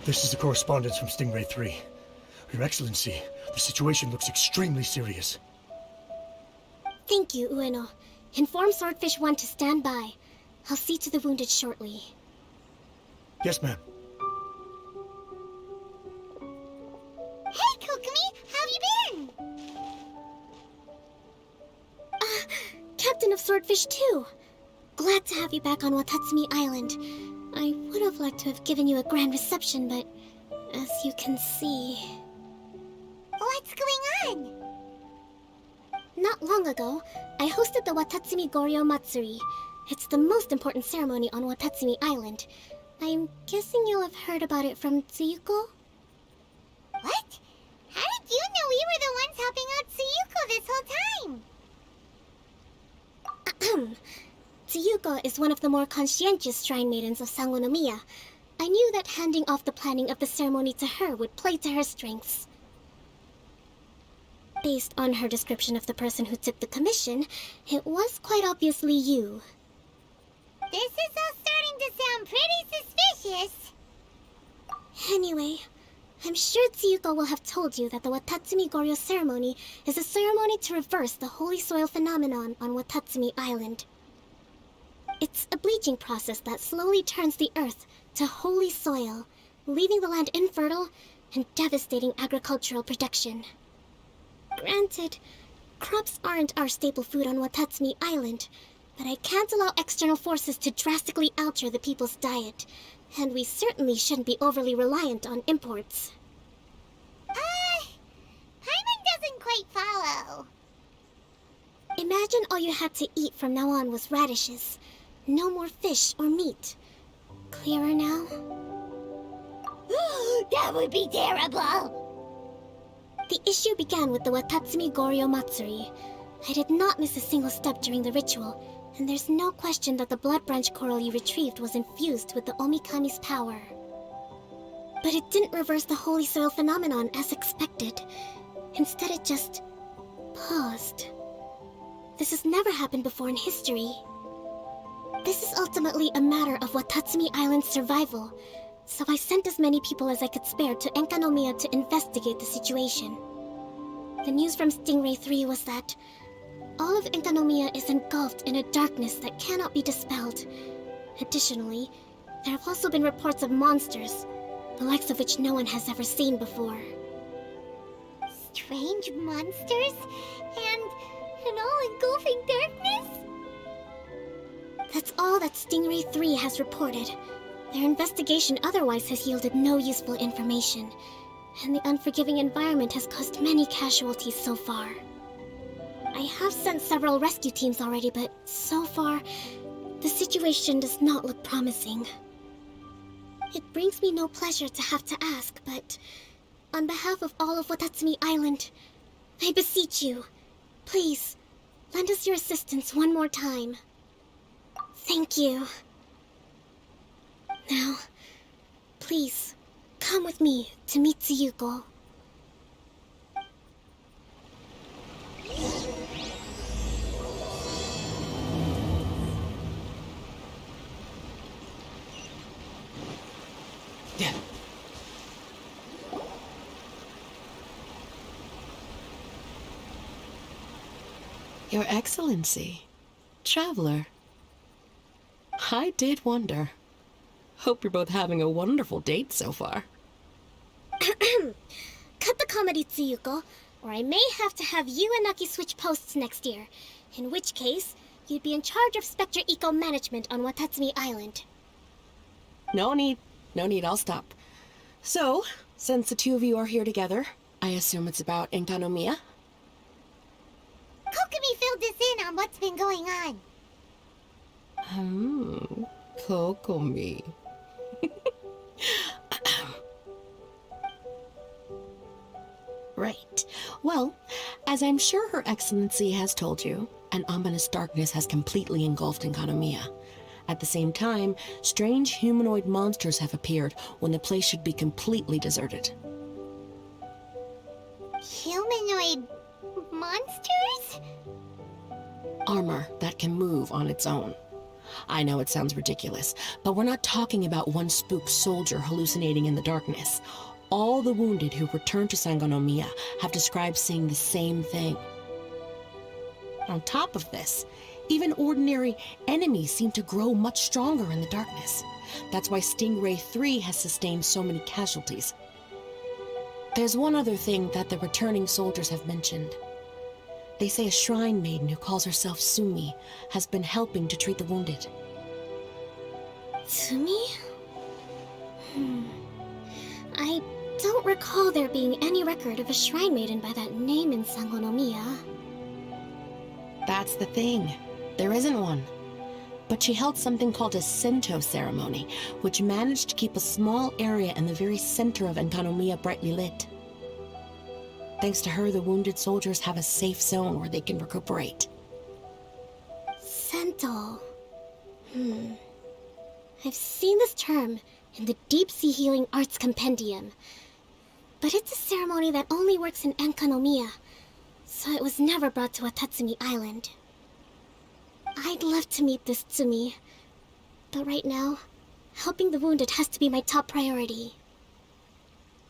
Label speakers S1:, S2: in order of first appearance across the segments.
S1: This is the correspondence from Stingray 3. Your Excellency, the situation looks extremely serious.
S2: Thank you, Ueno. Inform Swordfish 1 to stand by. I'll see to the wounded shortly.
S1: Yes, ma'am.
S3: Hey, Kokomi! How have you been?
S2: Captain of Swordfish 2. Glad to have you back on Watatsumi Island. I would have liked to have given you a grand reception, but as you can see...
S3: What's going on?
S2: Not long ago, I hosted the Watatsumi Goryo Matsuri. It's the most important ceremony on Watatsumi Island. I'm guessing you'll have heard about it from Tsuyuko?
S3: What? How did you know we were the ones helping out Tsuyuko this whole time?
S2: Tsuyuko is one of the more conscientious shrine maidens of Sangonomiya. I knew that handing off the planning of the ceremony to her would play to her strengths. Based on her description of the person who took the commission, it was quite obviously you.
S3: This is all starting to sound pretty suspicious.
S2: Anyway, I'm sure Tsuyuko will have told you that the Watatsumi Goryo ceremony is a ceremony to reverse the holy soil phenomenon on Watatsumi Island. It's a bleaching process that slowly turns the earth to holy soil, leaving the land infertile and devastating agricultural production. Granted, crops aren't our staple food on Watatsumi Island, but I can't allow external forces to drastically alter the people's diet, and we certainly shouldn't be overly reliant on imports.
S3: Paimon doesn't quite follow.
S2: Imagine all you had to eat from now on was radishes. No more fish or meat. Clearer now?
S3: That would be terrible!
S2: The issue began with the Watatsumi Goryo Matsuri. I did not miss a single step during the ritual, and there's no question that the blood branch coral you retrieved was infused with the Omikami's power. But it didn't reverse the holy soil phenomenon as expected. Instead, it just paused. This has never happened before in history. This is ultimately a matter of Watatsumi Island's survival, so I sent as many people as I could spare to Enkanomiya to investigate the situation. The news from Stingray 3 was that all of Enkanomiya is engulfed in a darkness that cannot be dispelled. Additionally, there have also been reports of monsters, the likes of which no one has ever seen before.
S3: Strange monsters? And an all-engulfing darkness?
S2: That's all that Stingray 3 has reported. Their investigation otherwise has yielded no useful information, and the unforgiving environment has caused many casualties so far. I have sent several rescue teams already, but so far, the situation does not look promising. It brings me no pleasure to have to ask, but on behalf of all of Watatsumi Island, I beseech you, please, lend us your assistance one more time. Thank you. Now, please, come with me to meet Tsuyuko.
S4: Yeah. Your Excellency, traveler. I did wonder. Hope you're both having a wonderful date so far.
S2: Cut the comedy, Tsuyuko, or I may have to have you and Naki switch posts next year. In which case, you'd be in charge of Spectre Eco Management on Watatsumi Island.
S4: No need, I'll stop. So, since the two of you are here together, I assume it's about Enkanomiya?
S3: Kokomi filled us in on what's been going on.
S4: Kokomi. Right. Well, as I'm sure Her Excellency has told you, an ominous darkness has completely engulfed Enkanomiya. At the same time, strange humanoid monsters have appeared when the place should be completely deserted.
S3: Humanoid monsters?
S4: Armor that can move on its own. I know it sounds ridiculous, but we're not talking about one spooked soldier hallucinating in the darkness. All the wounded who returned to Enkanomiya have described seeing the same thing. On top of this, even ordinary enemies seem to grow much stronger in the darkness. That's why Stingray 3 has sustained so many casualties. There's one other thing that the returning soldiers have mentioned. They say a shrine maiden who calls herself Tsumi has been helping to treat the wounded.
S2: Tsumi? I don't recall there being any record of a shrine maiden by that name in Enkanomiya.
S4: That's the thing. There isn't one. But she held something called a Sento ceremony, which managed to keep a small area in the very center of Enkanomiya brightly lit. Thanks to her, the wounded soldiers have a safe zone where they can recuperate.
S2: Sento. I've seen this term in the Deep Sea Healing Arts Compendium. But it's a ceremony that only works in Enkanomiya, so it was never brought to Watatsumi Island. I'd love to meet this Tsumi, but right now, helping the wounded has to be my top priority.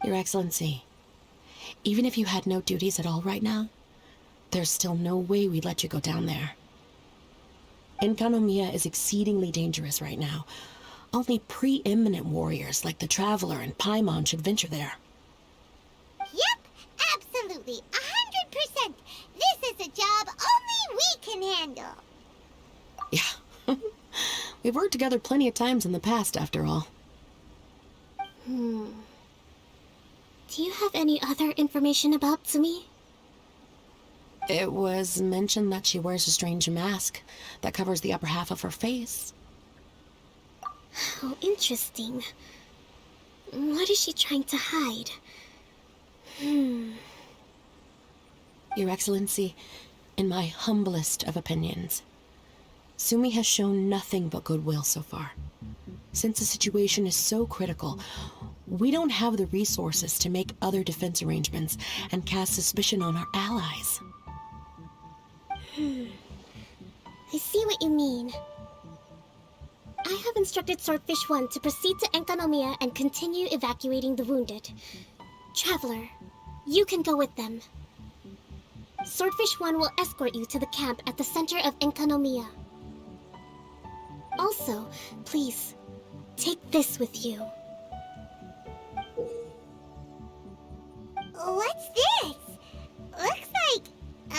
S4: Your Excellency, even if you had no duties at all right now, there's still no way we'd let you go down there. Enkanomiya is exceedingly dangerous right now. Only preeminent warriors like the Traveler and Paimon should venture there.
S3: Yep, absolutely, 100%. This is a job only we can handle.
S4: Yeah. We've worked together plenty of times in the past, after all.
S2: Do you have any other information about Tsumi?
S4: It was mentioned that she wears a strange mask that covers the upper half of her face.
S2: How interesting. What is she trying to hide?
S4: Your Excellency, in my humblest of opinions, Tsumi has shown nothing but goodwill so far. Since the situation is so critical, we don't have the resources to make other defense arrangements and cast suspicion on our allies.
S2: I see what you mean. I have instructed Swordfish 1 to proceed to Enkanomiya and continue evacuating the wounded. Traveler, you can go with them. Swordfish 1 will escort you to the camp at the center of Enkanomiya. Also, please, take this with you.
S3: What's this? Looks like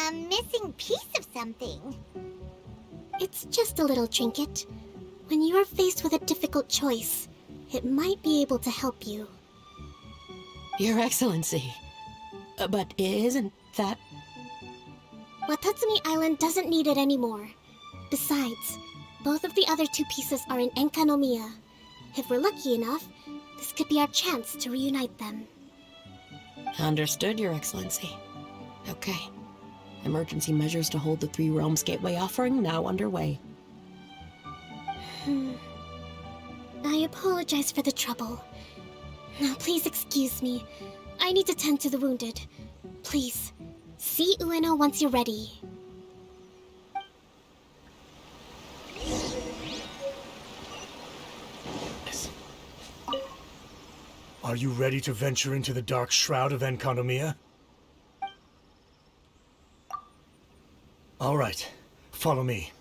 S3: a missing piece of something.
S2: It's just a little trinket. When you are faced with a difficult choice, it might be able to help you.
S4: Your Excellency, but isn't that...
S2: Watatsumi Island doesn't need it anymore. Besides, both of the other two pieces are in Enkanomiya. If we're lucky enough, this could be our chance to reunite them.
S4: Understood, Your Excellency. Okay. Emergency measures to hold the Three Realms Gateway offering now underway.
S2: I apologize for the trouble. Now please excuse me. I need to tend to the wounded. Please, see Ueno once you're ready.
S1: Are you ready to venture into the dark shroud of Enkanomiya? All right, follow me.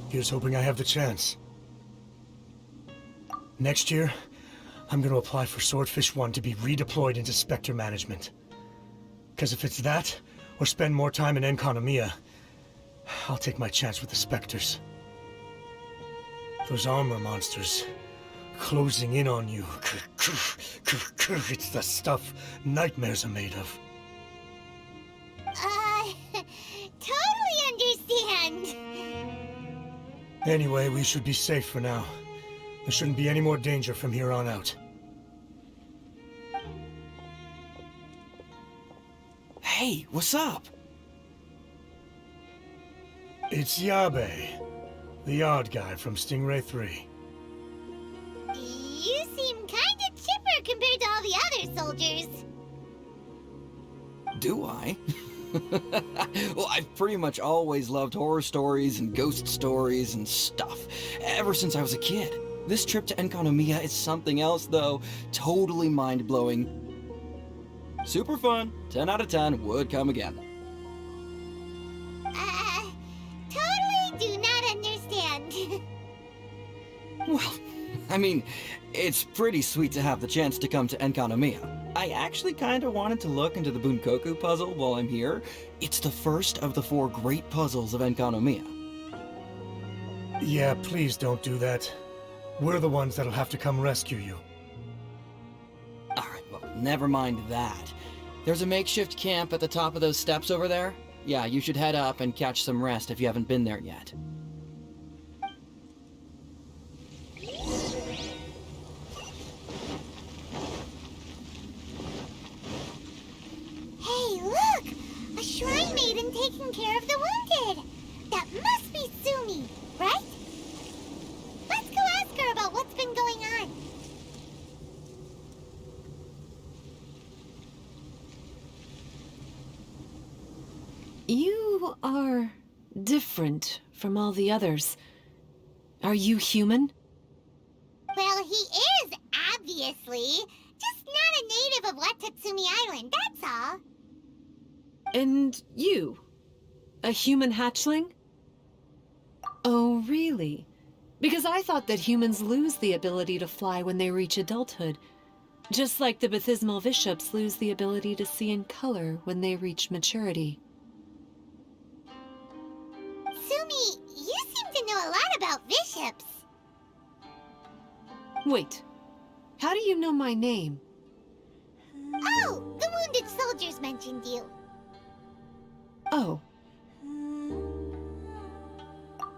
S1: Here's hoping I have the chance. Next year, I'm gonna apply for Swordfish 1 to be redeployed into Spectre management. Because if it's that, or spend more time in Enkanomiya, I'll take my chance with the Spectres. Those armor monsters, closing in on you. It's the stuff nightmares are made of.
S3: Totally understand.
S1: Anyway, we should be safe for now. There shouldn't be any more danger from here on out.
S5: Hey, what's up?
S1: It's Yabe, the odd guy from Stingray 3.
S3: You seem kinda chipper compared to all the other soldiers.
S5: Do I? Well, I've pretty much always loved horror stories and ghost stories and stuff, ever since I was a kid. This trip to Enkanomiya is something else, though. Totally mind-blowing. Super fun. 10 out of 10. Would come again.
S3: Totally do not understand.
S5: Well, I mean, it's pretty sweet to have the chance to come to Enkanomiya. I actually kind of wanted to look into the Bunkoku puzzle while I'm here. It's the first of the 4 great puzzles of Enkanomiya.
S1: Yeah, please don't do that. We're the ones that'll have to come rescue you.
S5: Alright, well, never mind that. There's a makeshift camp at the top of those steps over there. Yeah, you should head up and catch some rest if you haven't been there yet.
S3: Hey, look! A shrine maiden taking care of the wounded! That must be Tsumi, right? Let's go ask her about what's been going on.
S4: You are different from all the others. Are you human?
S3: Well, he is, obviously. Just not a native of Watatsumi Island, that's all.
S4: And you? A human hatchling? Oh, really? Because I thought that humans lose the ability to fly when they reach adulthood. Just like the Bathismal Bishops lose the ability to see in color when they reach maturity.
S3: Tsumi, you seem to know a lot about bishops.
S4: Wait, how do you know my name?
S3: Oh, the wounded soldiers mentioned you.
S4: Oh,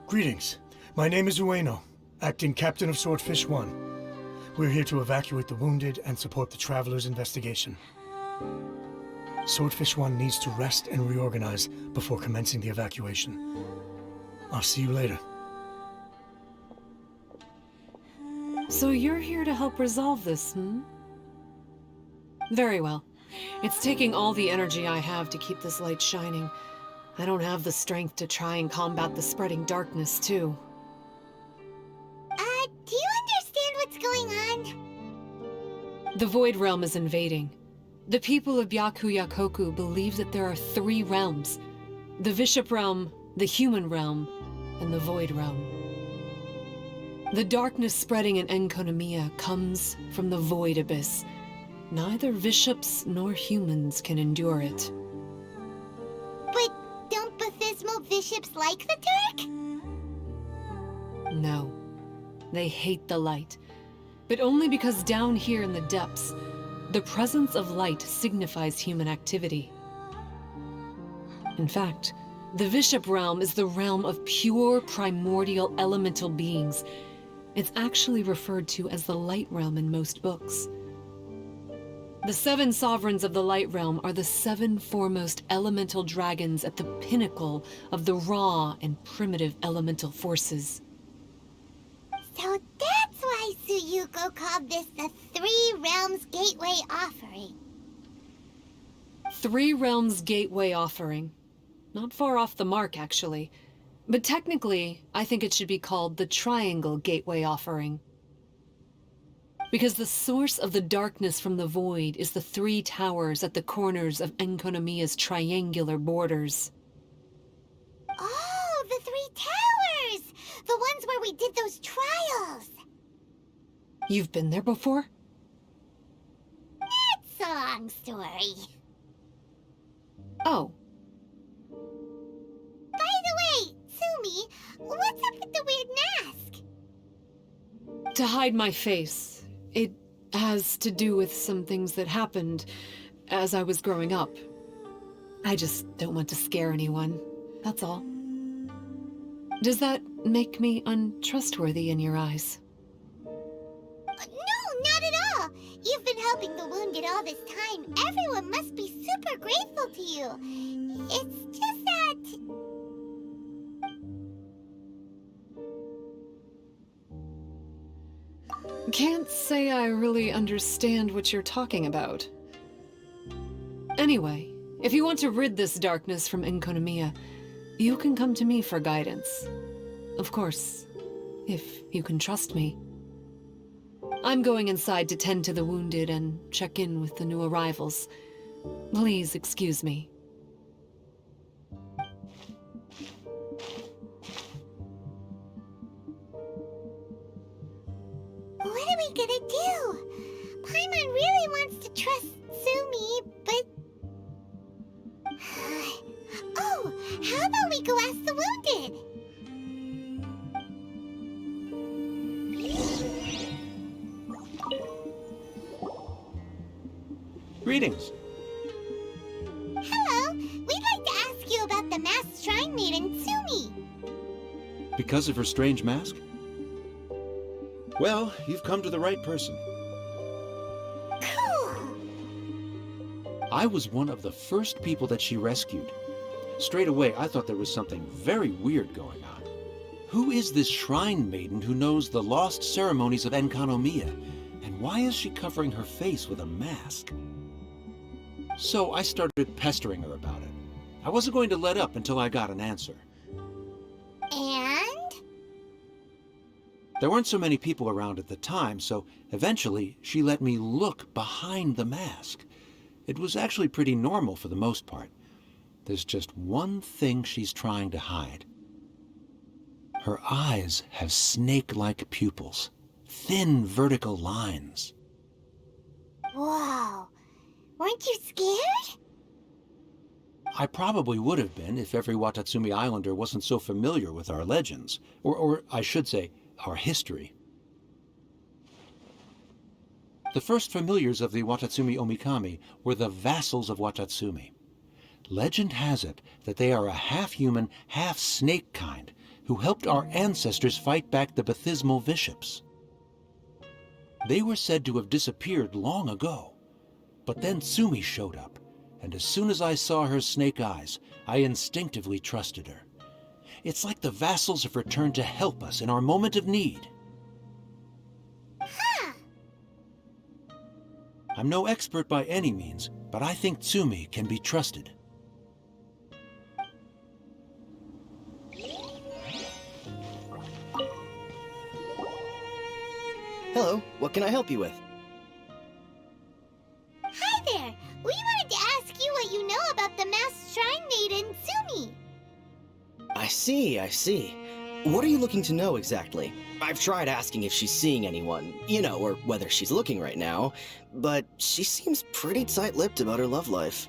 S1: Greetings. My name is Ueno, acting captain of Swordfish 1. We're here to evacuate the wounded and support the traveler's investigation. Swordfish 1 needs to rest and reorganize before commencing the evacuation. I'll see you later.
S4: so you're here to help resolve this, hmm? Very well. It's taking all the energy I have to keep this light shining. I don't have the strength to try and combat the spreading darkness, too.
S3: Do you understand what's going on?
S4: The Void Realm is invading. The people of Byakuyakoku believe that there are 3 realms. The Bishop Realm, the Human Realm, and the Void Realm. The darkness spreading in Enkanomiya comes from the Void Abyss. Neither bishops nor humans can endure it.
S3: But don't Bathismal bishops like the Turk?
S4: No. They hate the light. But only because down here in the depths, the presence of light signifies human activity. In fact, the Bishop Realm is the realm of pure primordial elemental beings. It's actually referred to as the Light Realm in most books. The 7 sovereigns of the Light Realm are the 7 foremost elemental dragons at the pinnacle of the raw and primitive elemental forces.
S3: So that's why Tsuyuko called this the 3 Realms Gateway Offering.
S4: 3 Realms Gateway Offering. Not far off the mark, actually. But technically, I think it should be called the Triangle Gateway Offering. Because the source of the darkness from the void is the 3 towers at the corners of Enkanomiya's triangular borders.
S3: Oh, the 3 towers! The ones where we did those trials!
S4: You've been there before?
S3: It's a long story.
S4: Oh,
S3: By the way, Tsumi, what's up with the weird mask?
S4: to hide my face. It has to do with some things that happened as I was growing up. I just don't want to scare anyone, that's all. Does that make me untrustworthy in your eyes?
S3: waited all this time. Everyone must be super grateful to you. It's just that...
S6: Can't say I really understand what you're talking about. Anyway, if you want to rid this darkness from Enkanomiya, you can come to me for guidance. Of course, if you can trust me. I'm going inside to tend to the wounded and check in with the new arrivals. Please excuse me.
S3: What are we gonna do? Paimon really wants to trust Tsumi, but... Oh, how about we go ask the wounded?
S7: Greetings.
S3: Hello, we'd like to ask you about the masked shrine maiden Tsumi.
S7: Because of her strange mask? Well, you've come to the right person.
S3: Cool.
S7: I was one of the first people that she rescued. Straight away, I thought there was something very weird going on. Who is this shrine maiden who knows the lost ceremonies of Enkanomiya? And why is she covering her face with a mask? So I started pestering her about it. I wasn't going to let up until I got an answer.
S3: And?
S7: There weren't so many people around at the time, so eventually she let me look behind the mask. It was actually pretty normal for the most part. There's just one thing she's trying to hide. Her eyes have snake-like pupils, thin vertical lines.
S3: Whoa. Weren't you scared?
S7: I probably would have been if every Watatsumi Islander wasn't so familiar with our legends, or I should say, our history. The first familiars of the Watatsumi Omikami were the vassals of Watatsumi. Legend has it that they are a half-human, half-snake kind who helped our ancestors fight back the baptismal bishops. They were said to have disappeared long ago, but then Tsumi showed up, and as soon as I saw her snake eyes, I instinctively trusted her. It's like the vassals have returned to help us in our moment of need.
S3: Huh.
S7: I'm no expert by any means, but I think Tsumi can be trusted.
S8: Hello, what can I help you with?
S3: Hi there. We wanted to ask you what you know about the masked shrine maiden Tsumi.
S8: I see. What are you looking to know exactly? I've tried asking if she's seeing anyone, or whether she's looking right now, but she seems pretty tight-lipped about her love life.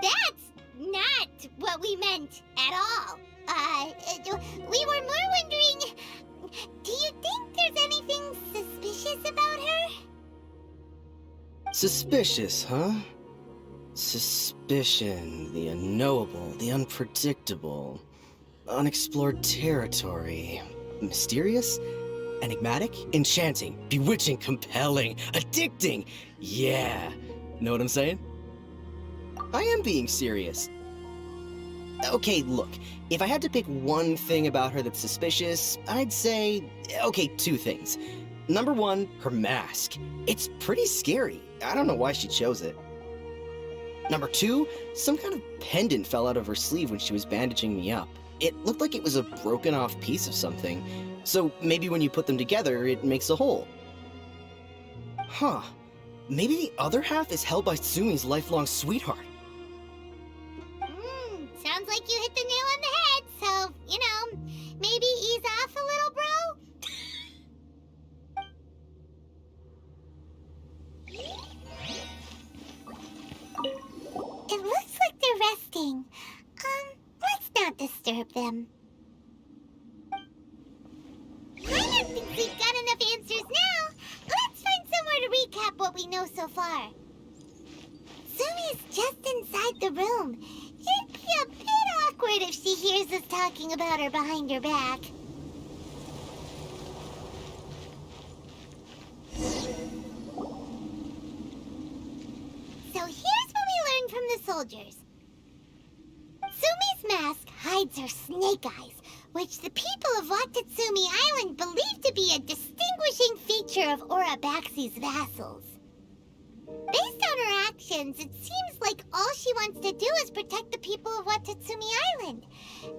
S3: That's not what we meant at all. We were more wondering, do you think there's anything suspicious about her?
S8: Suspicious, huh? Suspicion, the unknowable, the unpredictable, unexplored territory. Mysterious? Enigmatic? Enchanting, bewitching, compelling, addicting! Yeah! Know what I'm saying? I am being serious. Okay, look, if I had to pick one thing about her that's suspicious, I'd say, okay, two things. Number one, her mask. It's pretty scary. I don't know why she chose it. Number two, some kind of pendant fell out of her sleeve when she was bandaging me up. It looked like it was a broken off piece of something. So maybe when you put them together, it makes a whole. Huh. Maybe the other half is held by Tsumi's lifelong sweetheart.
S3: Sounds like you hit the nail on the head, so, maybe ease off a little, bro? It looks like they're resting. Let's not disturb them. I don't think we've got enough answers now. Let's find somewhere to recap what we know so far. Tsumi's just inside the room. It'd be a bit awkward if she hears us talking about her behind her back. So here's what we learned from the soldiers. Tsumi's mask hides her snake eyes, which the people of Watatsumi Island believe to be a distinguishing feature of Urabaxi's vassals. Based on her actions, it seems like all she wants to do is protect the people of Watatsumi Island.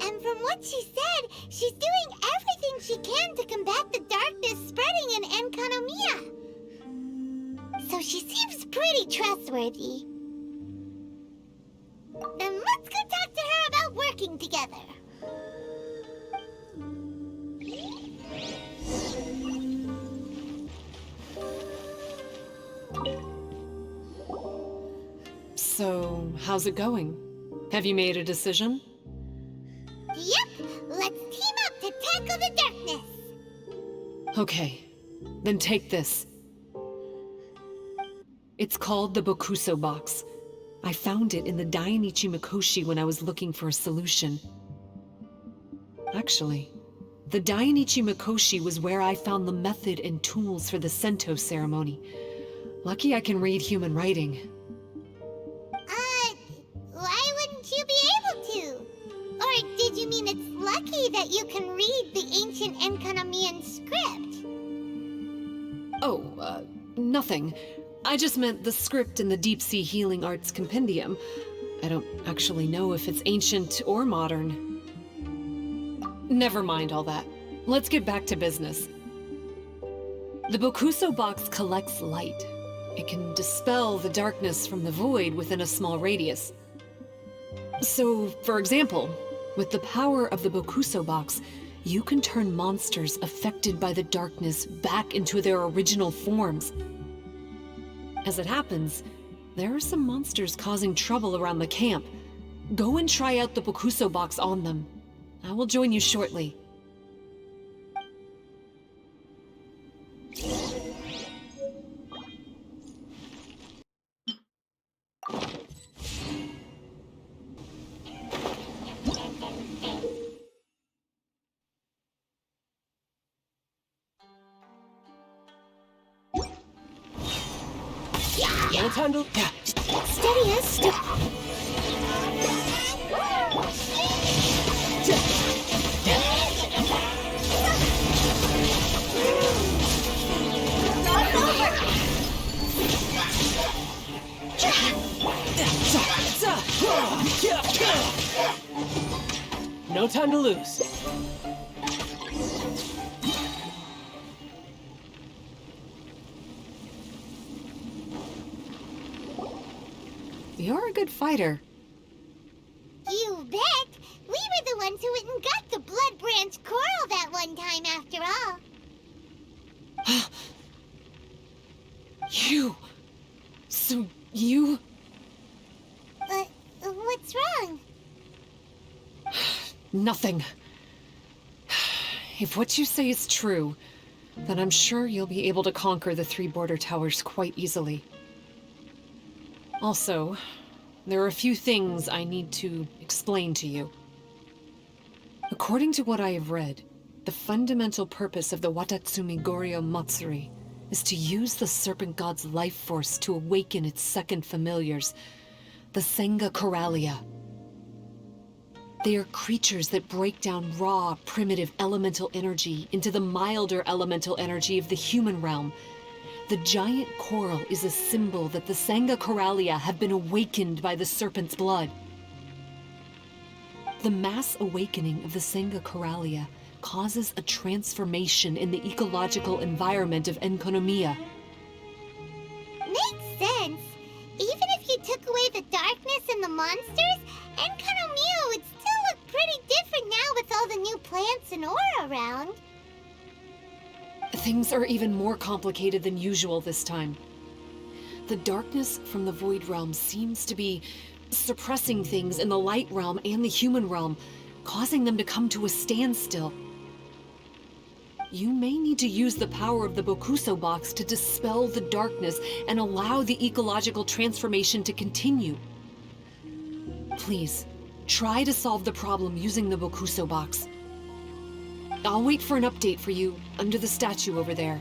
S3: And from what she said, she's doing everything she can to combat the darkness spreading in Enkanomiya. So she seems pretty trustworthy. Then let's go talk to her about working together.
S6: So, how's it going? Have you made a decision?
S3: Yep, let's team up to tackle the darkness.
S6: Okay, then take this. It's called the Bokuso box. I found it in the Dainichi Mikoshi when I was looking for a solution. Actually, the Dainichi Mikoshi was where I found the method and tools for the Sento ceremony. Lucky I can read human writing.
S3: Why wouldn't you be able to? Or did you mean it's lucky that you can read the ancient Enkanomiyan script?
S6: Oh, nothing. I just meant the script in the Deep Sea Healing Arts Compendium. I don't actually know if it's ancient or modern. Never mind all that. Let's get back to business. The Bokuso box collects light. It can dispel the darkness from the void within a small radius. So, for example, with the power of the Bokuso box, you can turn monsters affected by the darkness back into their original forms. As it happens, there are some monsters causing trouble around the camp. Go and try out the Bokuso box on them. I will join you shortly.
S2: Steady as stop.
S9: No time to lose.
S6: You're a good fighter.
S3: You bet! We were the ones who went and got the Blood Branch Coral that one time after all.
S6: You... So you...
S3: What's wrong?
S6: Nothing. If what you say is true, then I'm sure you'll be able to conquer the 3 border towers quite easily. Also, there are a few things I need to explain to you. According to what I have read, the fundamental purpose of the Watatsumi Goryo Matsuri is to use the Serpent God's life force to awaken its second familiars, the Senga Coralia. They are creatures that break down raw, primitive elemental energy into the milder elemental energy of the human realm. The giant coral is a symbol that the Senga Coralia have been awakened by the serpent's blood. The mass awakening of the Senga Coralia causes a transformation in the ecological environment of Enkanomiya.
S3: Makes sense. Even if you took away the darkness and the monsters, Enkanomiya would still look pretty different now with all the new plants and aura around.
S6: Things are even more complicated than usual this time. The darkness from the Void Realm seems to be suppressing things in the Light Realm and the Human Realm, causing them to come to a standstill. You may need to use the power of the Bokuso box to dispel the darkness and allow the ecological transformation to continue. Please, try to solve the problem using the Bokuso box. I'll wait for an update for you under the statue over there.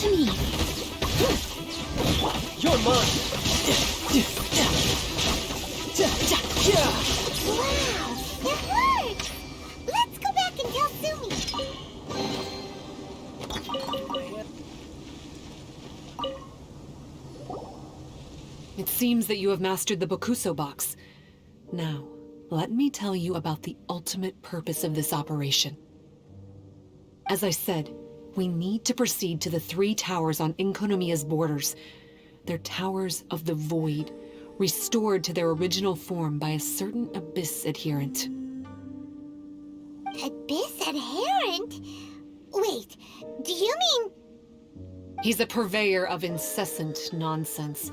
S2: to me.
S9: You're mine.
S3: Wow, it worked! Let's go back and tell Tsumi.
S6: It seems that you have mastered the Bokuso box. Now, let me tell you about the ultimate purpose of this operation. As I said, we need to proceed to the 3 towers on Enkanomiya's borders. They're towers of the void, restored to their original form by a certain Abyss adherent.
S3: Abyss adherent? Wait, do you mean...
S6: He's a purveyor of incessant nonsense.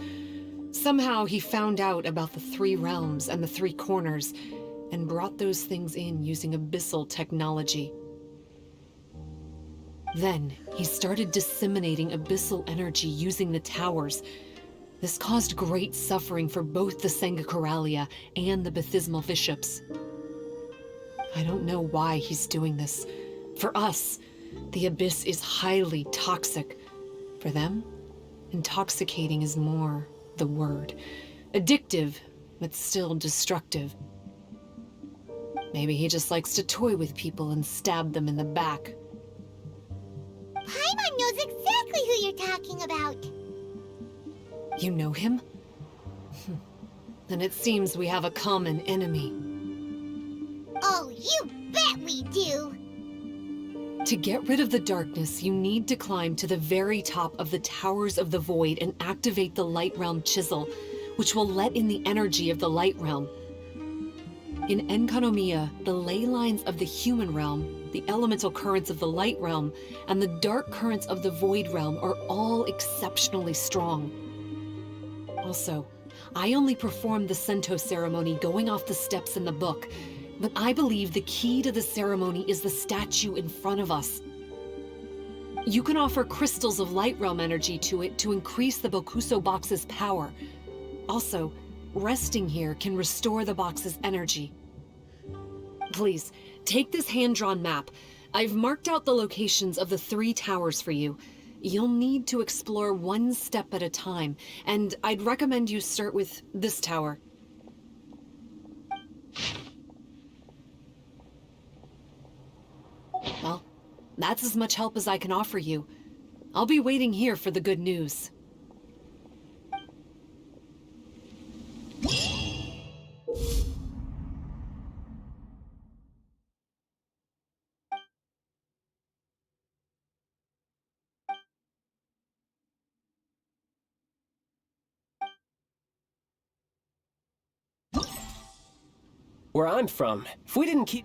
S6: Somehow he found out about the 3 realms and the 3 corners, and brought those things in using abyssal technology. Then, he started disseminating abyssal energy using the towers. This caused great suffering for both the Sangakaralia and the Bathismal bishops. I don't know why he's doing this. For us, the abyss is highly toxic. For them, intoxicating is more the word. Addictive, but still destructive. Maybe he just likes to toy with people and stab them in the back.
S3: Paimon knows exactly who you're talking about.
S6: You know him? Then it seems we have a common enemy.
S3: Oh, you bet we do!
S6: To get rid of the darkness, you need to climb to the very top of the Towers of the Void and activate the Light Realm Chisel, which will let in the energy of the Light Realm. In Enkanomiya, the ley lines of the human realm, the elemental currents of the Light Realm, and the dark currents of the Void Realm are all exceptionally strong. Also, I only performed the Sento ceremony going off the steps in the book, but I believe the key to the ceremony is the statue in front of us. You can offer crystals of Light Realm energy to it to increase the Bokuso box's power. Also, resting here can restore the box's energy. Please, take this hand-drawn map. I've marked out the locations of the 3 towers for you. You'll need to explore one step at a time, and I'd recommend you start with this tower. Well, that's as much help as I can offer you. I'll be waiting here for the good news.
S9: Where I'm from, if we didn't keep...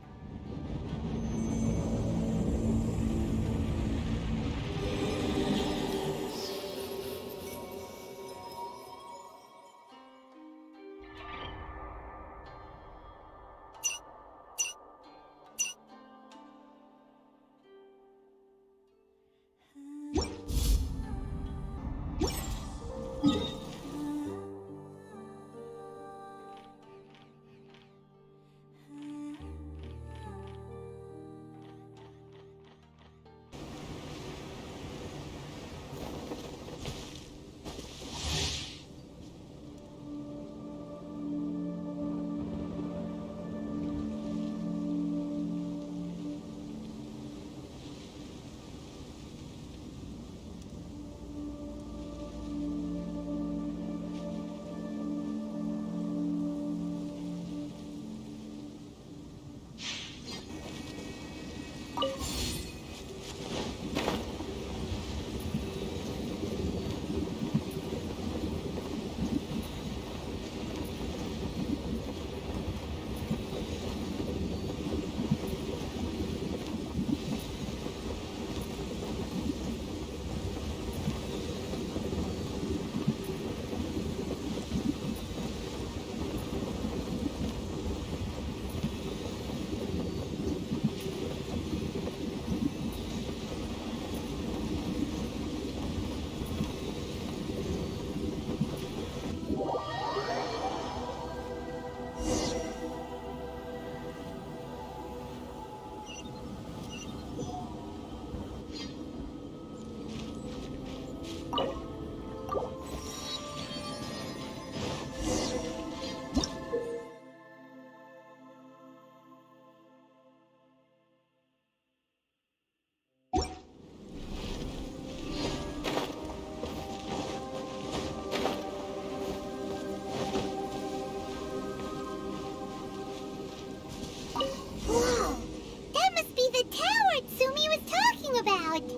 S3: about.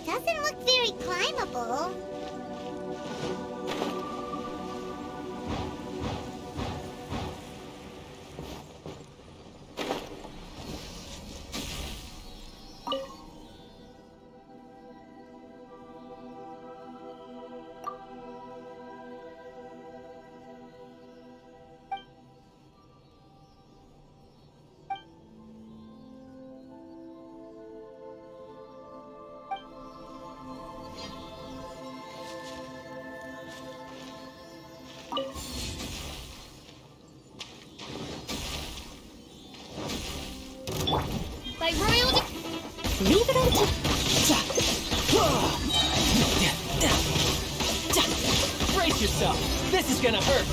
S3: Doesn't look very climbable.
S2: By royal
S4: Leave it until...
S9: Brace yourself. This is gonna hurt.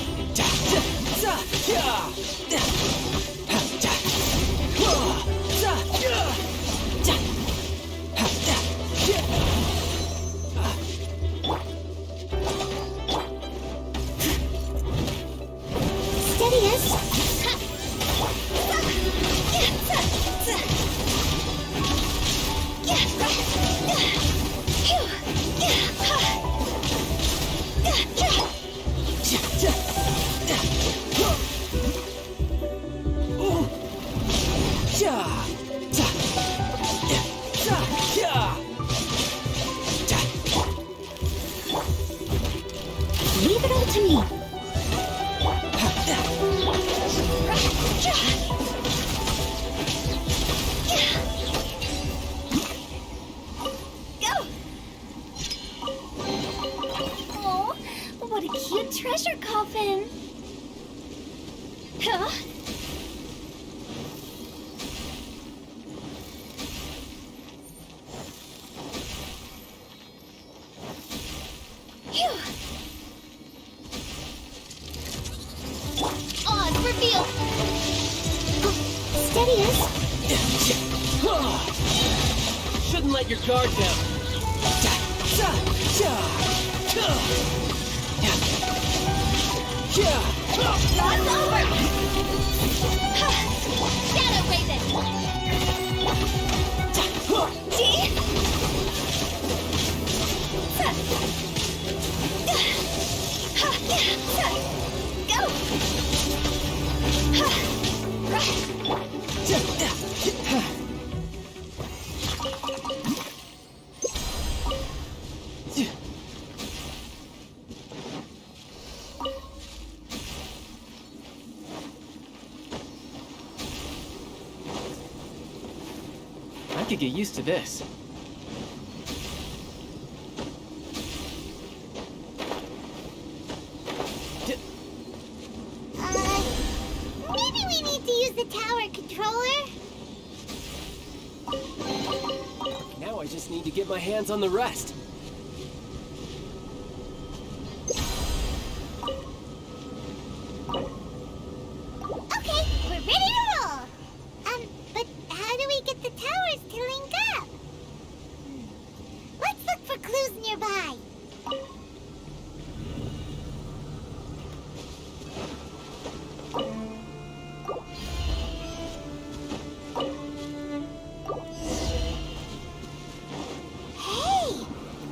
S2: steadiest. Leave it all to me. Go! Oh, what a cute treasure coffin. Huh? Phew. Oz, reveal! Steadiest.
S9: Shouldn't let your guard down.
S2: Odds over! Shadow Raven! See?
S9: I could get used to this.
S3: Maybe we need to use the tower controller?
S9: Now I just need to get my hands on the rest.
S3: Okay, we're ready to roll! But how do we get the towers to link up? Let's look for clues nearby. Hey!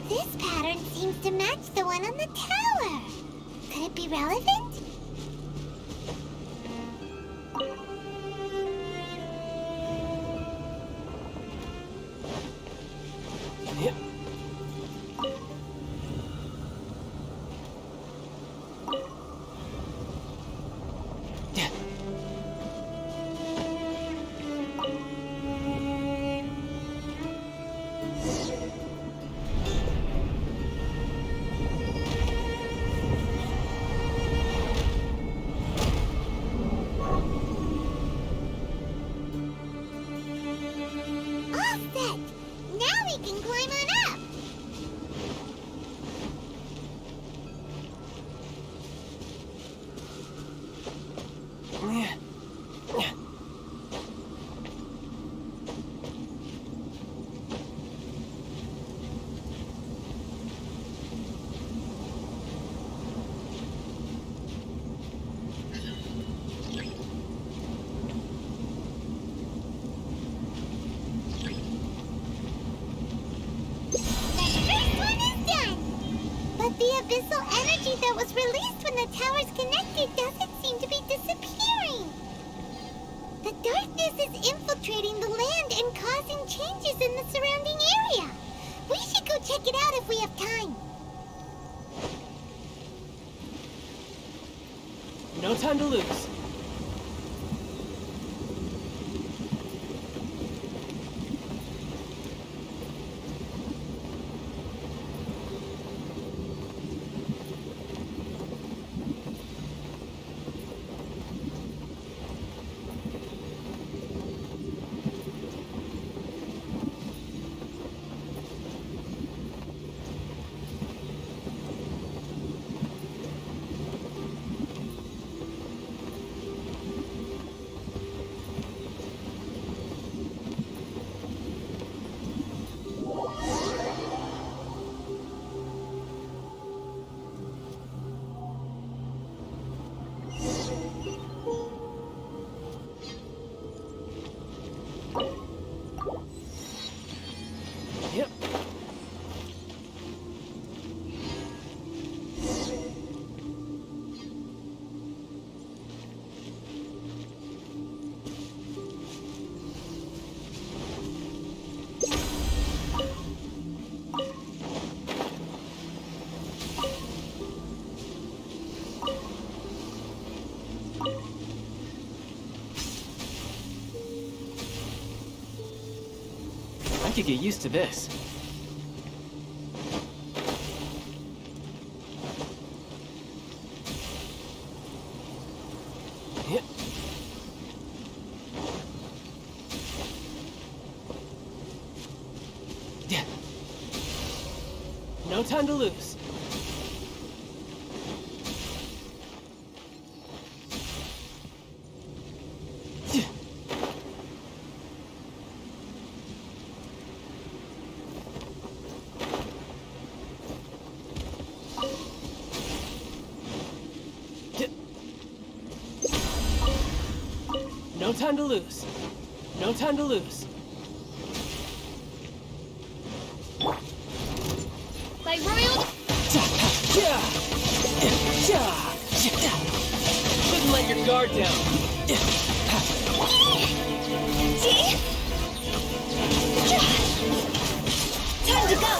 S3: This pattern seems to match the one on the tower. Could it be relevant?
S9: Yep.
S3: that was released when the towers connected doesn't seem to be disappearing. The darkness is infiltrating the land and causing changes in the surrounding area. We should go check it out if we have time.
S9: No time to lose. Yep. I could get used to this. Yep. Yeah. No time to lose. No time to lose. No time to lose.
S2: By royal...
S9: Shouldn't let your guard down.
S2: Time to go!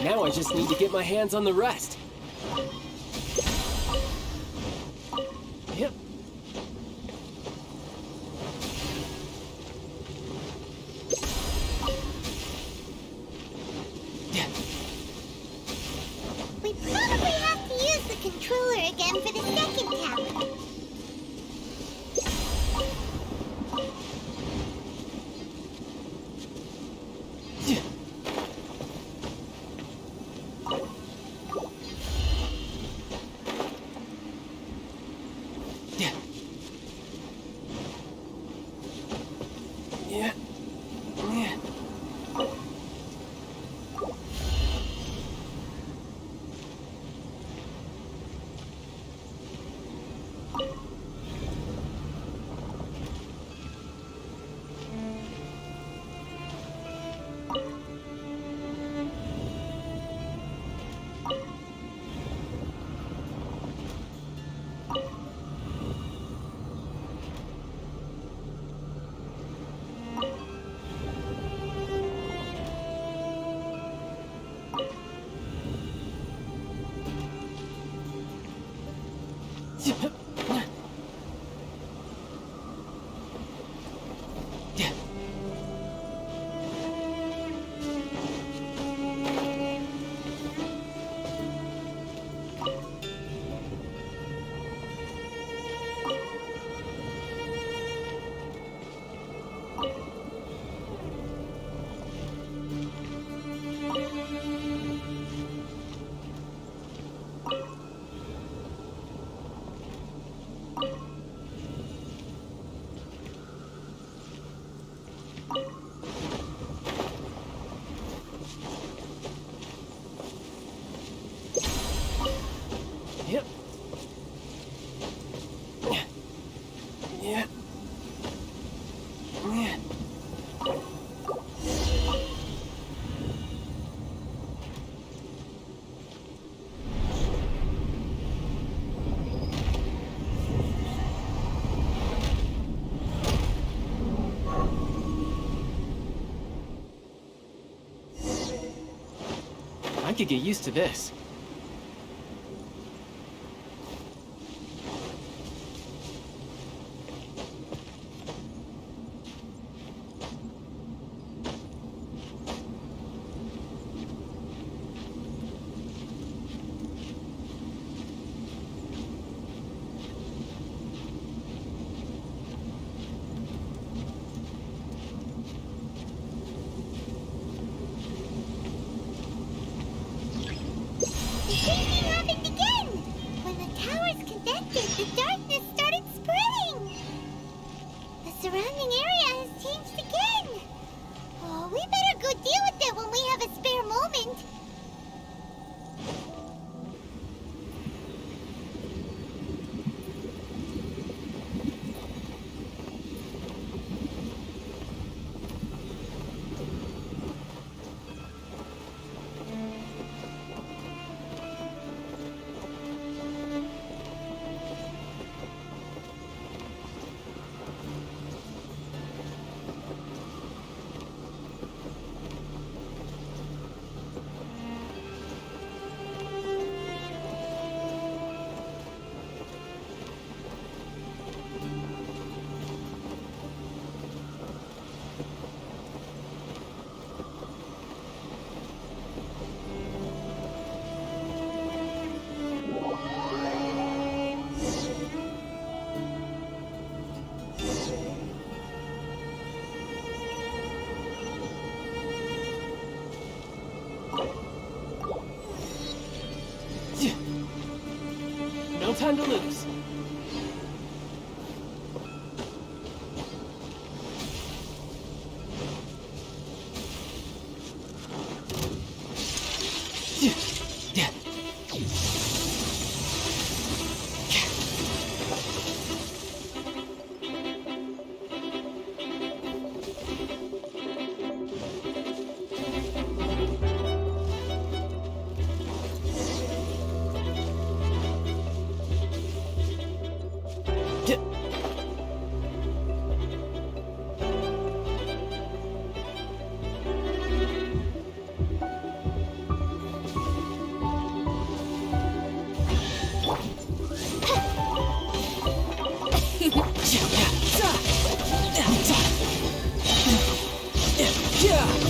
S9: Now I just need to get my hands on the rest. Yep.
S3: We probably have to use the controller again for the second tower.
S9: could get used to this. No time to lose.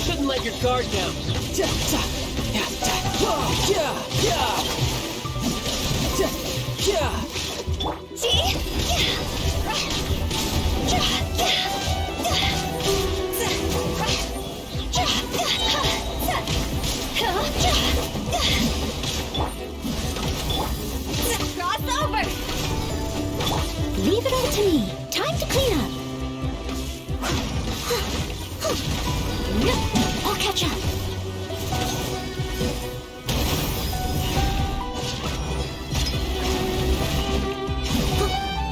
S9: Couldn't let your guard down.
S2: Cross over! Leave it all to me. Time to clean up. I'll catch up.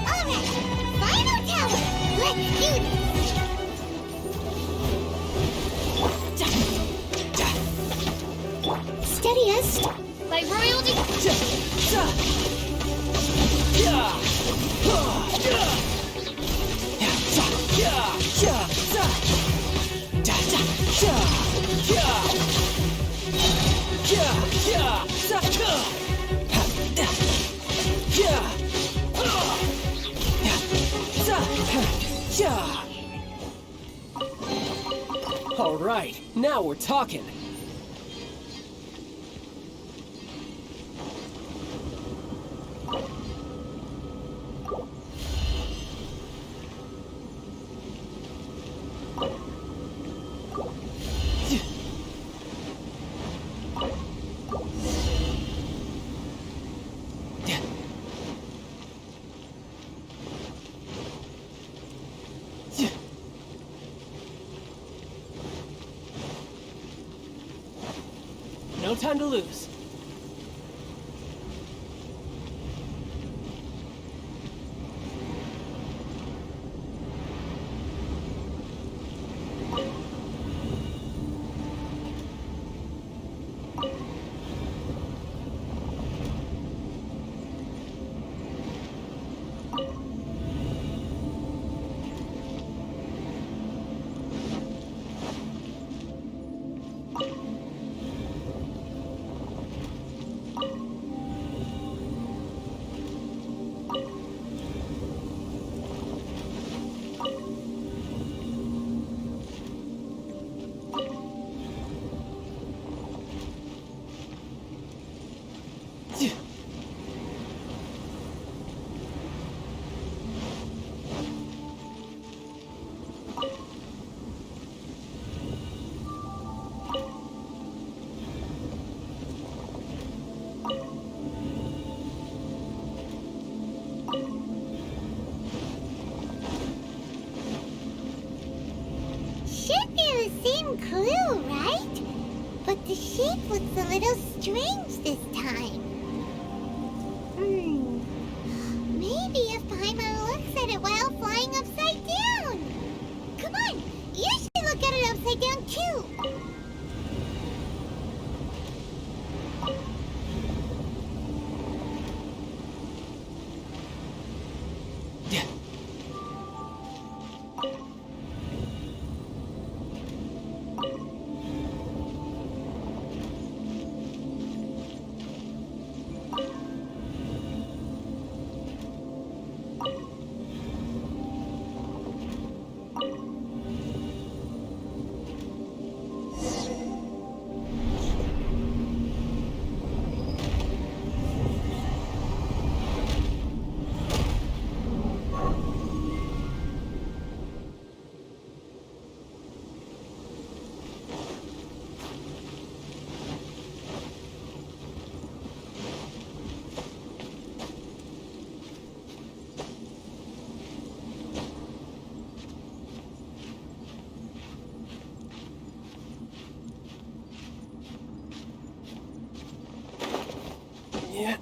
S3: Alright, final tower. Let's do this.
S2: Steadiest.
S3: By royalty.
S9: All right, now we're talking. No time to lose.
S3: But the shape looks a little strange this time. Maybe if Paimon looks at it while flying upside down. Come on, you should look at it upside down too.
S9: Yeah.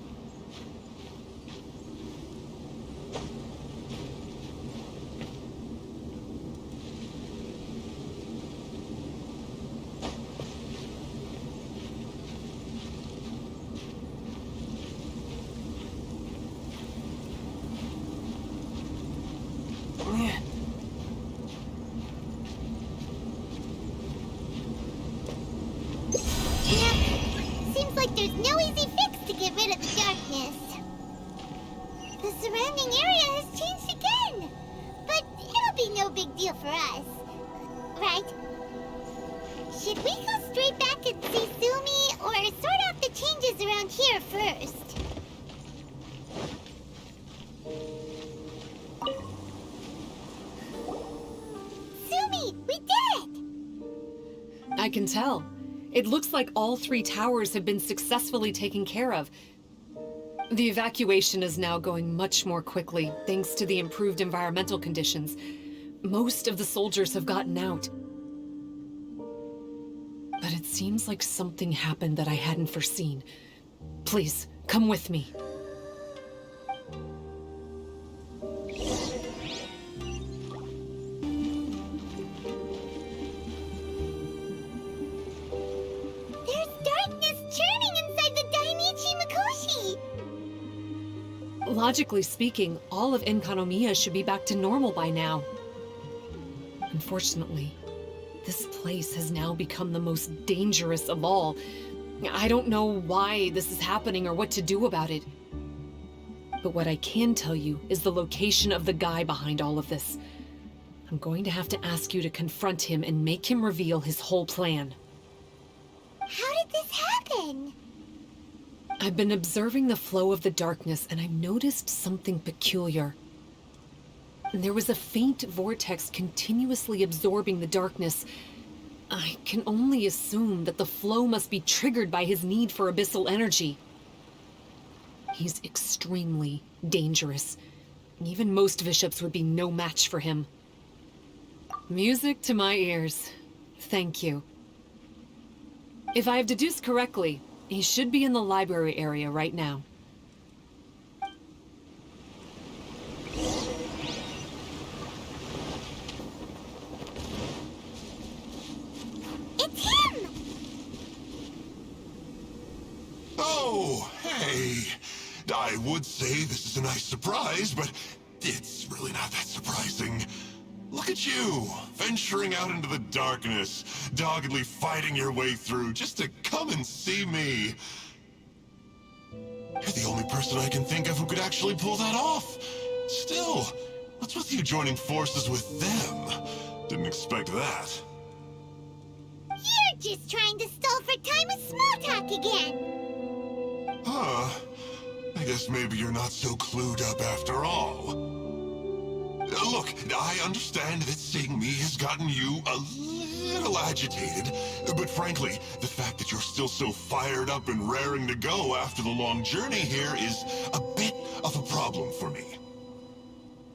S3: Seems like there's no easy fix to get rid of the darkness. The surrounding area has changed again. But it'll be no big deal for us. Right? Should we go straight back and see Tsumi, or sort out the changes around here first? Tsumi, we did it!
S6: I can tell. It looks like all 3 towers have been successfully taken care of. The evacuation is now going much more quickly, thanks to the improved environmental conditions. Most of the soldiers have gotten out. But it seems like something happened that I hadn't foreseen. Please, come with me. Logically speaking, all of Enkanomyia should be back to normal by now. Unfortunately, this place has now become the most dangerous of all. I don't know why this is happening or what to do about it. But what I can tell you is the location of the guy behind all of this. I'm going to have to ask you to confront him and make him reveal his whole plan.
S3: How did this happen?
S6: I've been observing the flow of the darkness, and I've noticed something peculiar. There was a faint vortex continuously absorbing the darkness. I can only assume that the flow must be triggered by his need for abyssal energy. He's extremely dangerous. Even most bishops would be no match for him. Music to my ears. Thank you. If I have deduced correctly, he should be in the library area right now.
S3: It's him!
S10: Oh, hey. I would say this is a nice surprise, but it's really not that surprising. Look at you, venturing out into the darkness, doggedly fighting your way through just to come and see me. You're the only person I can think of who could actually pull that off. Still, what's with you joining forces with them? Didn't expect that.
S3: You're just trying to stall for time with small talk again.
S10: Huh. I guess maybe you're not so clued up after all. Look, I understand that seeing me has gotten you a little agitated, but frankly, the fact that you're still so fired up and raring to go after the long journey here is a bit of a problem for me.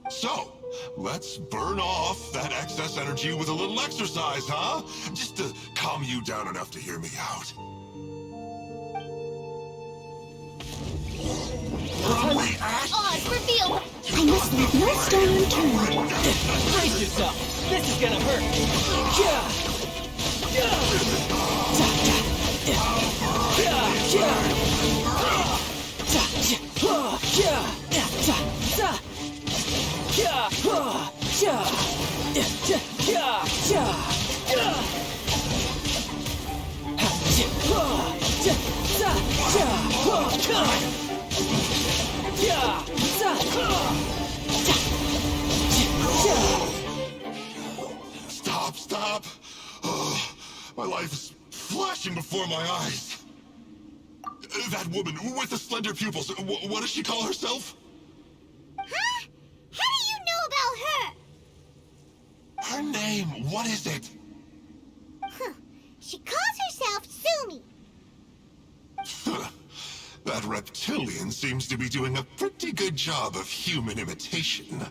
S10: So, let's burn off that excess energy with a little exercise, huh? Just to calm you down enough to hear me out. Wait, Ash!
S2: Oz, reveal! I must leave no stone unturned.
S9: Brace yourself! This is gonna hurt! Yeah!
S10: Stop! My life is flashing before my eyes. That woman with the slender pupils, what does she call herself?
S3: Huh? How do you know about her?
S10: Her name, what is it?
S3: Huh. She calls herself Tsumi.
S10: That reptilian seems to be doing a pretty good job of human imitation.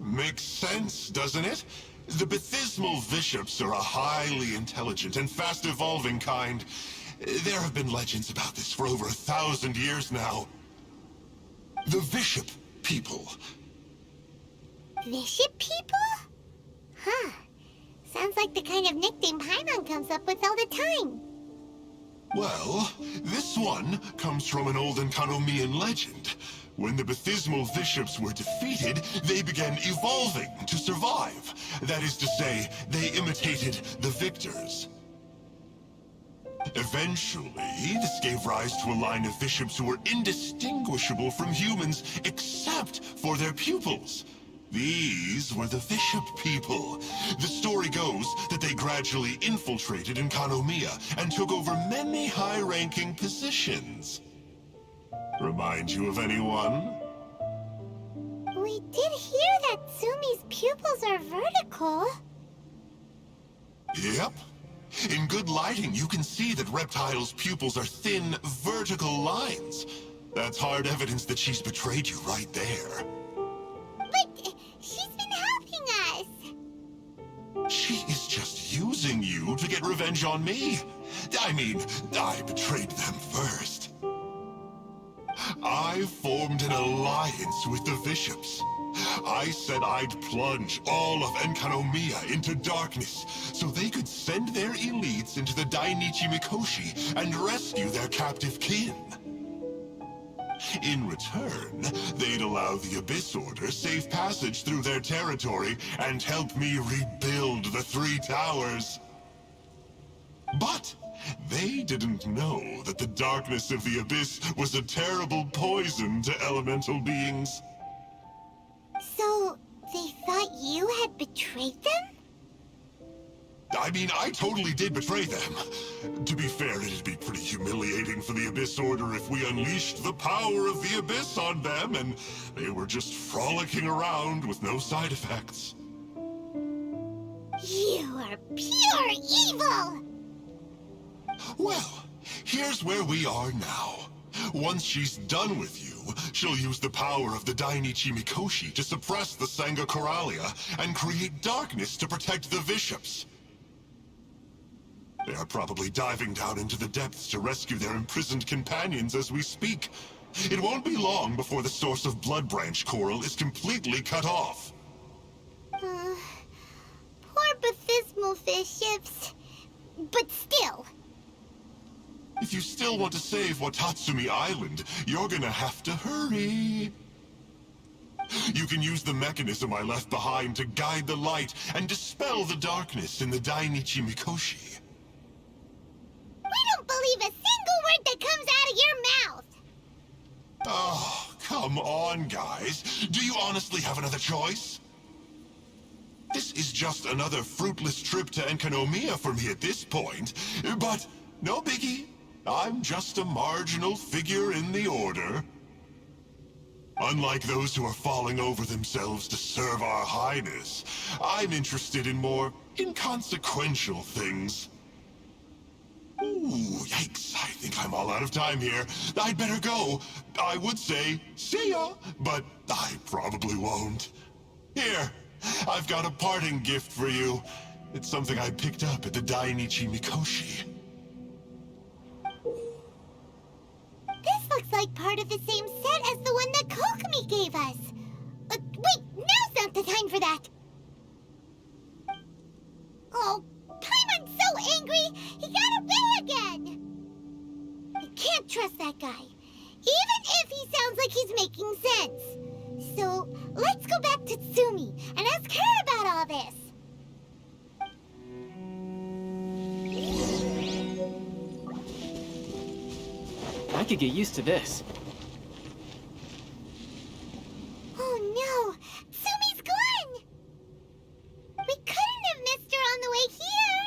S10: Makes sense, doesn't it? The Baptismal Bishops are a highly intelligent and fast-evolving kind. There have been legends about this for over 1,000 years now. The Bishop people.
S3: Bishop people? Huh. Sounds like the kind of nickname Paimon comes up with all the time.
S10: Well, this one comes from an old Enkanomiyan legend. When the Baptismal Bishops were defeated, they began evolving to survive. That is to say, they imitated the victors. Eventually, this gave rise to a line of bishops who were indistinguishable from humans except for their pupils. These were the Bishop people. The story goes that they gradually infiltrated Enkanomiya and took over many high-ranking positions. Remind you of anyone?
S3: We did hear that Tsumi's pupils are vertical.
S10: Yep. In good lighting, you can see that Reptile's pupils are thin, vertical lines. That's hard evidence that she's betrayed you right there.
S3: But she's been helping us.
S10: She is just using you to get revenge on me. I mean, I betrayed them first. I formed an alliance with the bishops. I said I'd plunge all of Enkanomiya into darkness so they could send their elites into the Dainichi Mikoshi and rescue their captive kin. In return, they'd allow the Abyss Order safe passage through their territory and help me rebuild the Three Towers. But they didn't know that the darkness of the Abyss was a terrible poison to elemental beings.
S3: So, they thought you had betrayed them?
S10: I mean, I totally did betray them. To be fair, it'd be pretty humiliating for the Abyss Order if we unleashed the power of the Abyss on them and they were just frolicking around with no side effects.
S3: You are pure evil!
S10: Well, here's where we are now. Once she's done with you, she'll use the power of the Dainichi Mikoshi to suppress the Sangha Coralia and create darkness to protect the bishops. They are probably diving down into the depths to rescue their imprisoned companions as we speak. It won't be long before the source of Blood Branch Coral is completely cut off.
S3: Poor Baptismal Bishops. But still.
S10: If you still want to save Watatsumi Island, you're gonna have to hurry. You can use the mechanism I left behind to guide the light and dispel the darkness in the Dainichi Mikoshi.
S3: We don't believe a single word that comes out of your mouth!
S10: Oh, come on, guys. Do you honestly have another choice? This is just another fruitless trip to Enkanomiya for me at this point, but no biggie. I'm just a marginal figure in the Order. Unlike those who are falling over themselves to serve our Highness, I'm interested in more inconsequential things. Ooh, yikes, I think I'm all out of time here. I'd better go. I would say, see ya, but I probably won't. Here, I've got a parting gift for you. It's something I picked up at the Dainichi Mikoshi.
S3: This looks like part of the same set as the one that Kokomi gave us. Wait, now's not the time for that. Oh, Paimon's so angry, he got away again. I can't trust that guy, even if he sounds like he's making sense. So, let's go back to Tsumi and ask her about all this.
S9: I could get used to this.
S3: Oh no! Tsumi's gone! We couldn't have missed her on the way here!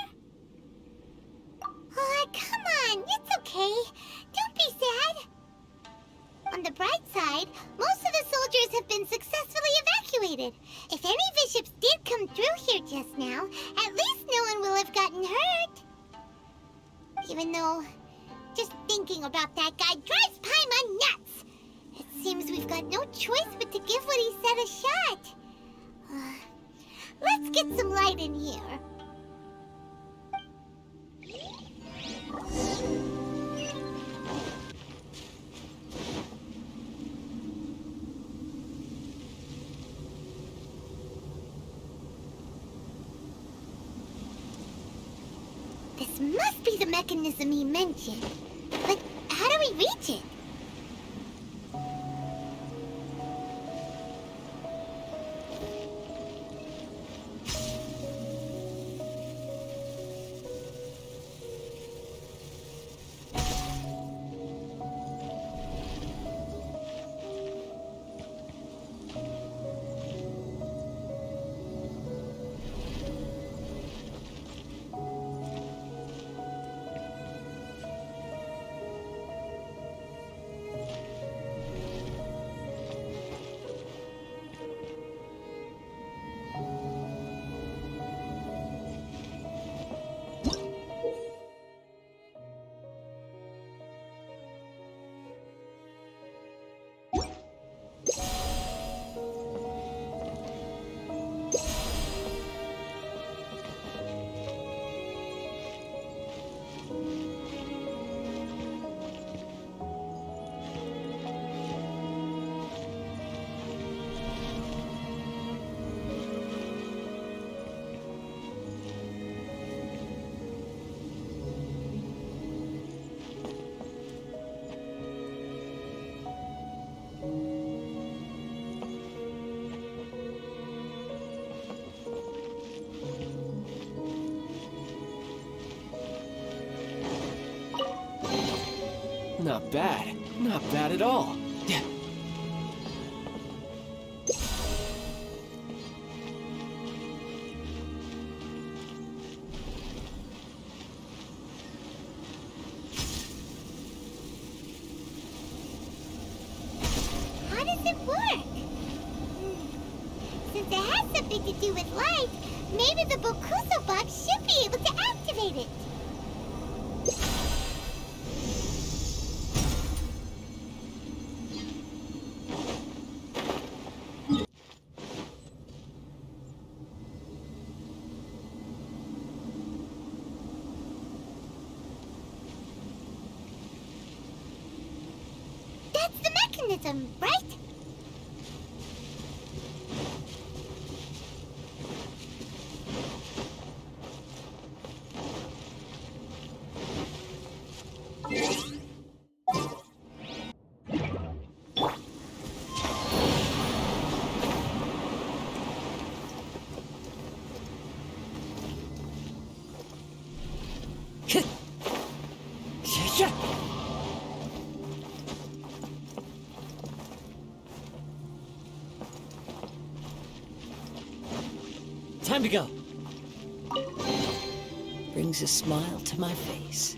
S3: Oh, come on, it's okay. Don't be sad. On the bright side, most of the soldiers have been successfully evacuated. If any bishops did come through here just now, at least no one will have gotten hurt. Even though, just thinking about that guy drives Paimon nuts. It seems we've got no choice but to give what he said a shot. Let's get some light in here. This must be the mechanism he mentioned. But how do we reach it?
S9: Not bad. Not bad at all. Yeah.
S3: How does it work? Since it has something to do with light, maybe the Bokuso box should be able to activate it. That's the mechanism, right?
S9: Time to go.
S4: Brings a smile to my face.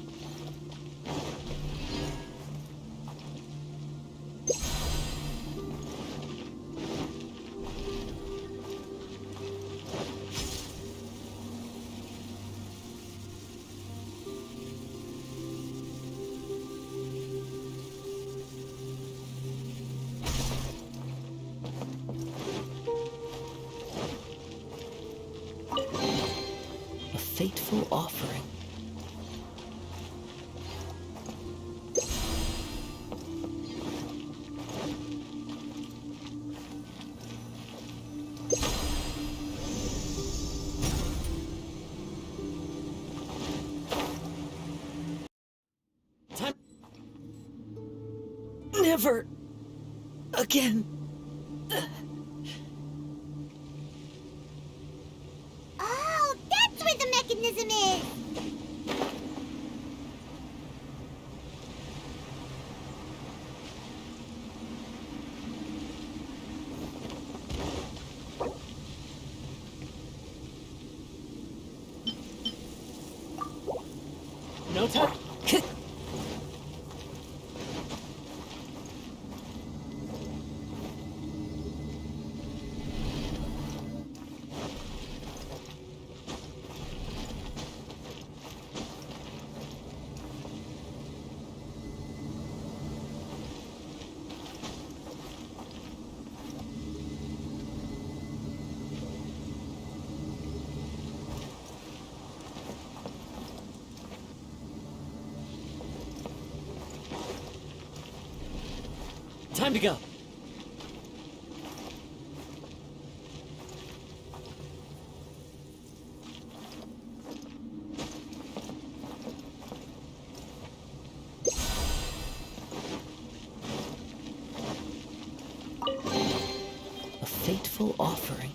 S4: Never again.
S3: Oh, that's where the mechanism is!
S9: No time. Time to go.
S4: A fateful offering.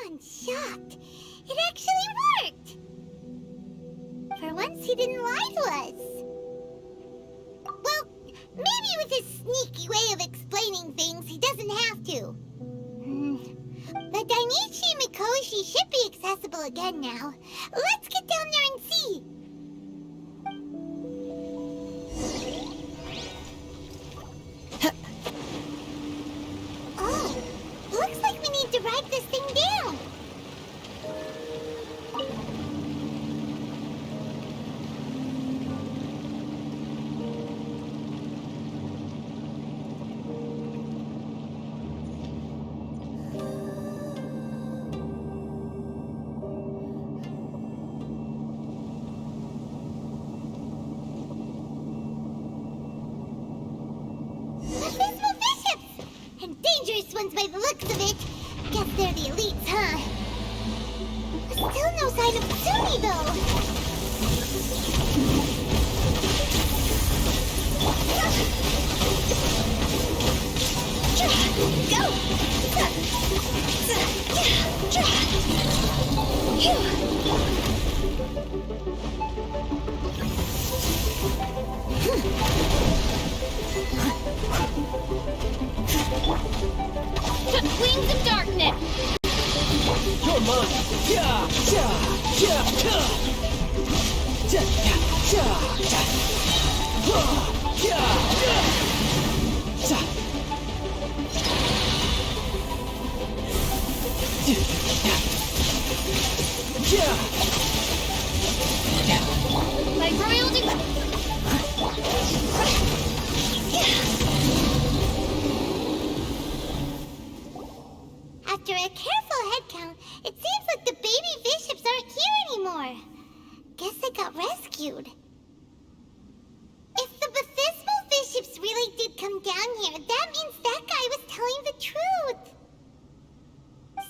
S3: I'm shocked. It actually worked! For once, he didn't lie to us. Well, maybe with his sneaky way of explaining things, he doesn't have to. The Dainichi Mikoshi should be accessible again now. Let's get down there and see. Oh, looks like we need to ride this thing down. Abysmal bishops! And dangerous ones by the looks of it. Guess they're the elites, huh? Still no sign of Tsumi, though.
S2: Wings of darkness!
S9: You're mine. Yeah, yeah, yeah, yeah. Yeah, yeah, yeah. Yeah, yeah.
S2: By royal
S3: After a careful head count, it seems like the baby bishops aren't here anymore. Guess they got rescued. If the Baptismal bishops really did come down here, that means that guy was telling the truth.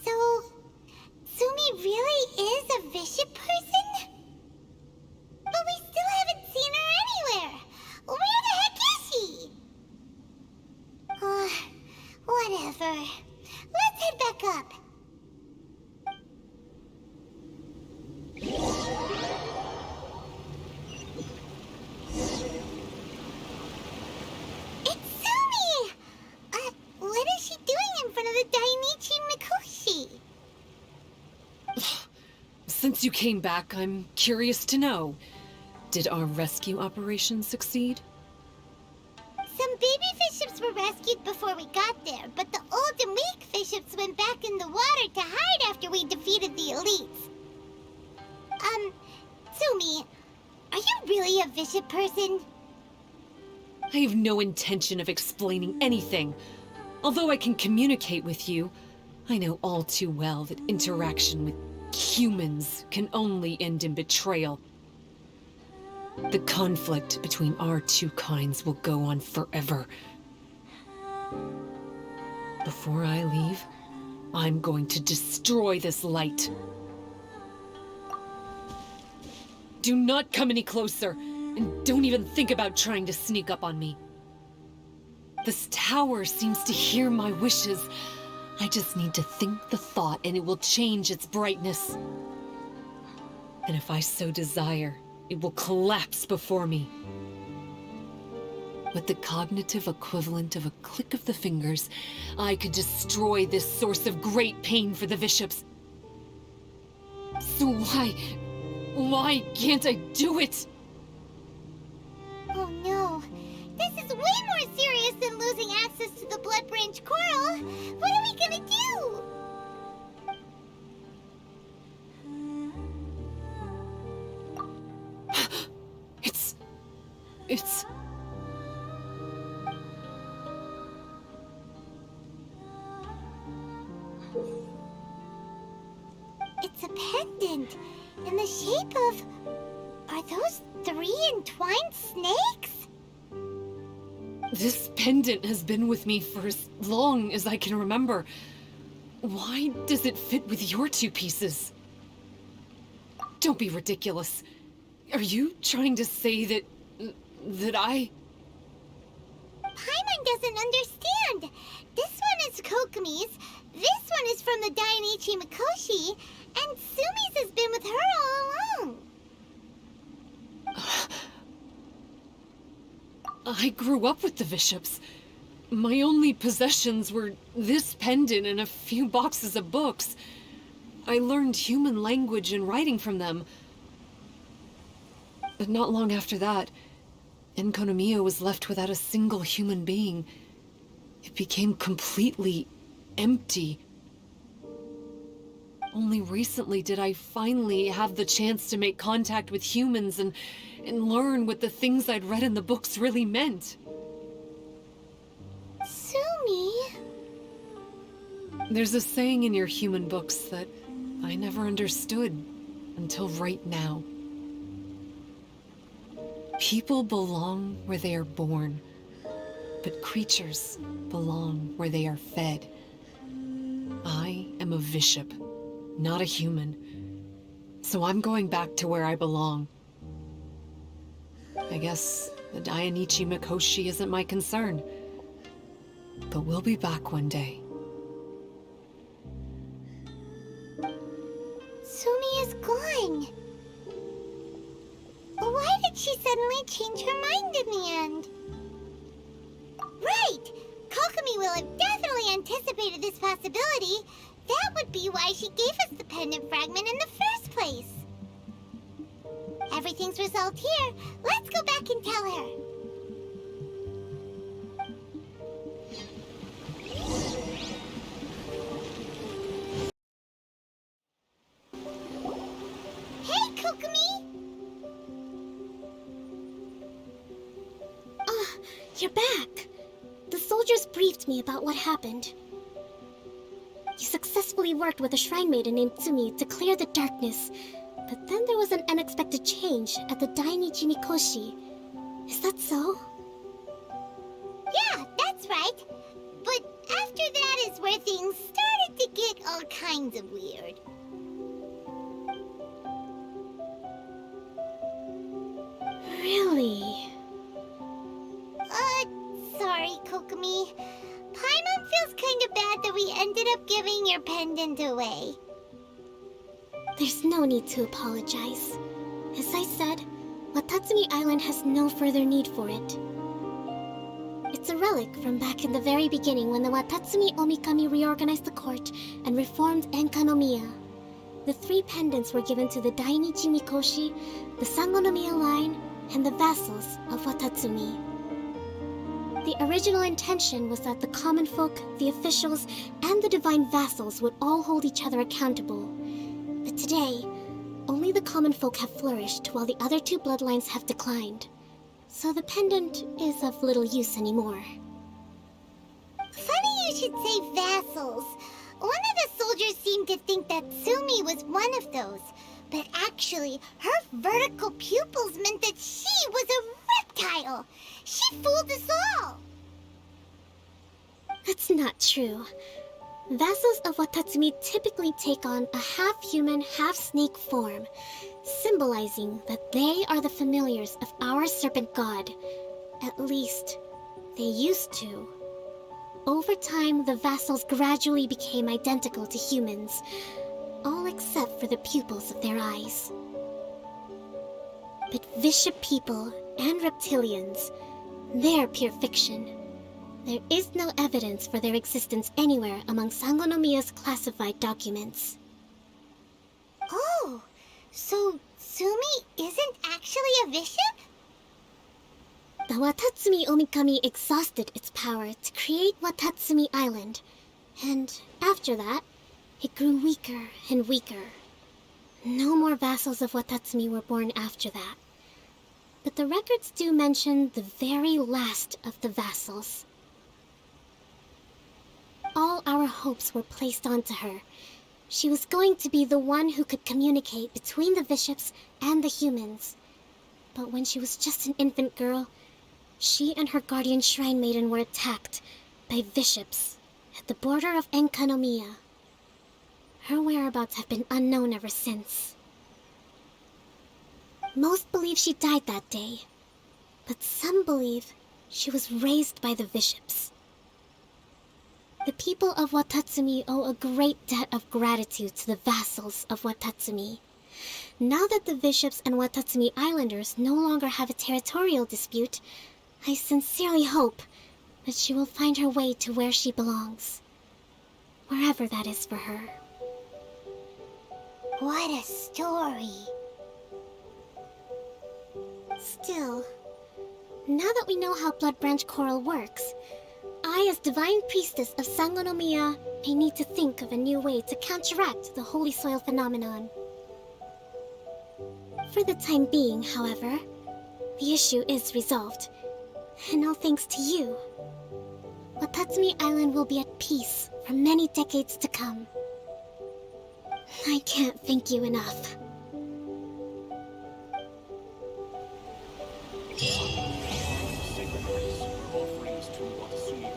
S3: So, Tsumi really is a bishop person? But we still haven't seen her anywhere. Where the heck is she? Whatever. Let's head back up. It's Tsumi! What is she doing in front of the Dainichi Mikoshi?
S6: Since you came back, I'm curious to know. Did our rescue operation succeed?
S3: Some baby bishops were rescued before we got there, but the old and weak bishops went back in the water to hide after we defeated the elites. bishop person?
S6: I have no intention of explaining anything. Although I can communicate with you, I know all too well that interaction with humans can only end in betrayal. The conflict between our two kinds will go on forever. Before I leave, I'm going to destroy this light. Do not come any closer, and don't even think about trying to sneak up on me. This tower seems to hear my wishes. I just need to think the thought and it will change its brightness. And if I so desire, it will collapse before me. With the cognitive equivalent of a click of the fingers, I could destroy this source of great pain for the bishops. So why can't I do it?
S3: Oh no. This is way more serious than losing access to the Blood Branch Coral. What are we gonna do?
S6: It's...
S3: It's a pendant in the shape of... Are those 3 entwined snakes?
S6: This pendant has been with me for as long as I can remember. Why does it fit with your 2 pieces? Don't be ridiculous. Are you trying to say that I...
S3: Paimon doesn't understand. This one is Kokomi's, this one is from the Dainichi Mikoshi, and Tsumi's has been with her all along.
S6: I grew up with the bishops. My only possessions were this pendant and a few boxes of books. I learned human language and writing from them. But not long after that, Enkanomyia was left without a single human being. It became completely empty. Only recently did I finally have the chance to make contact with humans and learn what the things I'd read in the books really meant.
S3: Tsumi?
S6: There's a saying in your human books that I never understood until right now. People belong where they are born, but creatures belong where they are fed. I am a bishop, not a human, so I'm going back to where I belong. I guess the Dainichi Mikoshi isn't my concern, but we'll be back one day.
S3: Tsumi is gone. Why did she suddenly change her mind in the end? Right! Kokomi will have definitely anticipated this possibility. That would be why she gave us the pendant fragment in the first place. Everything's resolved here. Let's go back and tell her. Hey, Kokomi!
S2: You're back. The soldiers briefed me about what happened. You successfully worked with a shrine maiden named Tsumi to clear the darkness, but then there was an unexpected change at the Dainichi Mikoshi. Is that so?
S3: Yeah, that's right. But after that is where things started to get all kinds of weird.
S2: Really?
S3: Sorry, Kokomi. Paimon feels kind of bad that we ended up giving your pendant away.
S2: There's no need to apologize. As I said, Watatsumi Island has no further need for it. It's a relic from back in the very beginning when the Watatsumi Omikami reorganized the court and reformed Enkanomyia. The 3 pendants were given to the Dainichi Mikoshi, the Sangonomiya line, and the vassals of Watatsumi. The original intention was that the common folk, the officials, and the divine vassals would all hold each other accountable. But today, only the common folk have flourished while the other two bloodlines have declined. So the pendant is of little use anymore.
S3: Funny you should say vassals. One of the soldiers seemed to think that Tsumi was one of those, but actually, her vertical pupils meant that she was a reptile. She fooled us all.
S2: That's not true. Vassals of Watatsumi typically take on a half-human, half-snake form, symbolizing that they are the familiars of our serpent god. At least, they used to. Over time, the vassals gradually became identical to humans, all except for the pupils of their eyes. But Visha people and reptilians, they're pure fiction. There is no evidence for their existence anywhere among Sangonomiya's classified documents.
S3: Oh, so Tsumi isn't actually a bishop?
S2: The Watatsumi Omikami exhausted its power to create Watatsumi Island, and after that, it grew weaker and weaker. No more vassals of Watatsumi were born after that. But the records do mention the very last of the vassals. All our hopes were placed onto her. She was going to be the one who could communicate between the bishops and the humans. But when she was just an infant girl, she and her guardian shrine maiden were attacked by bishops at the border of Enkanomiya. Her whereabouts have been unknown ever since. Most believe she died that day, but some believe she was raised by the bishops. The people of Watatsumi owe a great debt of gratitude to the vassals of Watatsumi. Now that the bishops and Watatsumi Islanders no longer have a territorial dispute, I sincerely hope that she will find her way to where she belongs. Wherever that is for her.
S3: What a story.
S2: Still, now that we know how Blood Branch Coral works, I, as Divine Priestess of Sangonomiya, may need to think of a new way to counteract the Holy Soil phenomenon. For the time being, however, the issue is resolved, and all thanks to you. Watatsumi Island will be at peace for many decades to come. I can't thank you enough.
S11: Sacred rites, offerings to Watatsumi